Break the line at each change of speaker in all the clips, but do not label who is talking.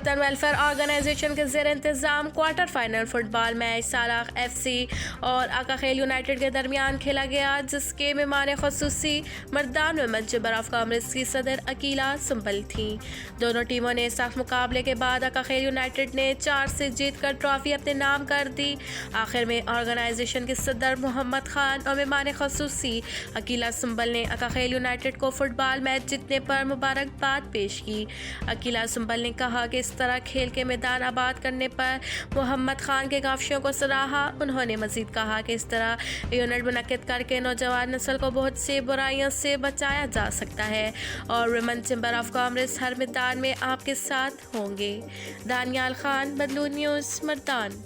وطن welfare organization کے زیر انتظام کوارٹر فائنل فٹ بال میچ سالاخ FC اور آقا خیل یونائٹڈ کے درمیان کھیلا گیا، جس کے مہمان خصوصی مردان ویمن چیمبر آف کامرس کی صدر عقیلہ سنبل تھیں۔ دونوں ٹیموں نے سخت مقابلے کے بعد آقا خیل یونائٹڈ نے 4 سے جیت کر ٹرافی اپنے نام کر دی۔ آخر میں آرگنائزیشن کے صدر محمد خان اور مہمان خصوصی عقیلہ سنبل نے آقا خیل یونائٹڈ کو فٹ بال میچ جیتنے پر مبارکباد پیش کی۔ عقیلہ سنبل نے کہا کہ اس طرح کھیل کے میدان آباد کرنے پر محمد خان کے کاوشوں کو سراہا۔ انہوں نے مزید کہا کہ اس طرح ایونٹ منعقد کر کے نوجوان نسل کو بہت سی برائیوں سے بچایا جا سکتا ہے اور ویمن چیمبر آف کامرس ہر میدان میں آپ کے ساتھ ہوں گے۔ دانیال خان، بدلون نیوز، مردان۔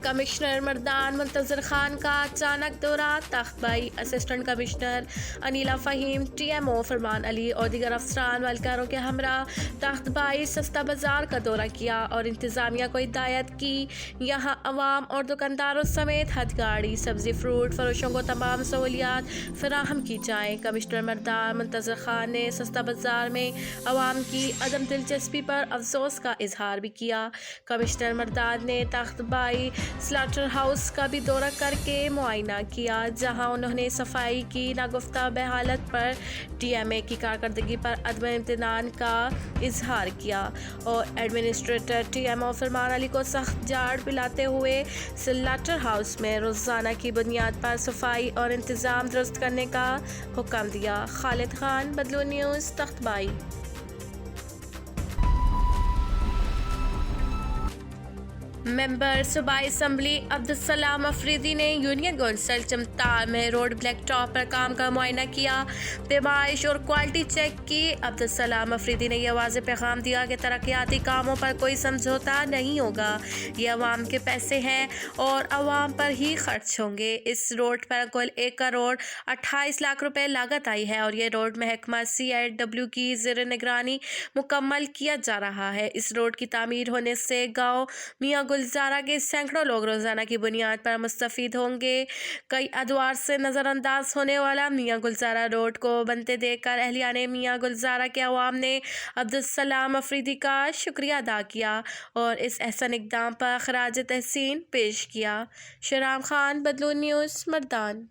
کمشنر مردان منتظر خان کا اچانک دورہ Takht Bhai, assistant commissioner Aneela Fahim, TMO Farman علی اور دیگر افسران اہلکاروں کے ہمراہ تخت بائی سستا بازار کا دورہ کیا اور انتظامیہ کو ہدایت کی یہاں عوام اور دکانداروں سمیت ہتھ گاڑی، سبزی فروٹ فروشوں کو تمام سہولیات فراہم کی جائیں۔ کمشنر مردان منتظر خان نے سستا بازار میں عوام کی عدم دلچسپی پر افسوس کا اظہار بھی کیا۔ کمشنر مردان نے تخت بائی سلاٹر ہاؤس کا بھی دورہ کر کے معائنہ کیا، جہاں انہوں نے صفائی کی ناگفتہ بحالت پر TMA کی کارکردگی پر عدم اطمینان کا اظہار کیا اور ایڈمنسٹریٹر TMO فرمان علی کو سخت جھاڑ پلاتے ہوئے سلاٹر ہاؤس میں روزانہ کی بنیاد پر صفائی اور انتظام درست کرنے کا حکم دیا۔ خالد خان، بدلون نیوز، تخت بائی۔ ممبر صوبائی اسمبلی عبدالسلام افریدی نے یونین کونسل چمتال میں روڈ بلیک ٹاپ پر کام کا معائنہ کیا، پیمائش اور کوالٹی چیک کی۔ عبدالسلام افریدی نے یہ واضح پیغام دیا کہ ترقیاتی کاموں پر کوئی سمجھوتہ نہیں ہوگا، یہ عوام کے پیسے ہیں اور عوام پر ہی خرچ ہوں گے۔ اس روڈ پر کل 1 کروڑ 28 لاکھ روپے لاگت آئی ہے اور یہ روڈ محکمہ CIW کی زیر نگرانی مکمل کیا جا رہا ہے۔ اس روڈ کی تعمیر ہونے سے گاؤں میاں گلزارہ کے سینکڑوں لوگ روزانہ کی بنیاد پر مستفید ہوں گے۔ کئی ادوار سے نظر انداز ہونے والا میاں گلزارہ روڈ کو بنتے دیکھ کر اہلیان میاں گلزارہ کے عوام نے عبدالسلام افریدی کا شکریہ ادا کیا اور اس احسن اقدام پر خراج تحسین پیش کیا۔ شہرام خان، بدلون نیوز، مردان۔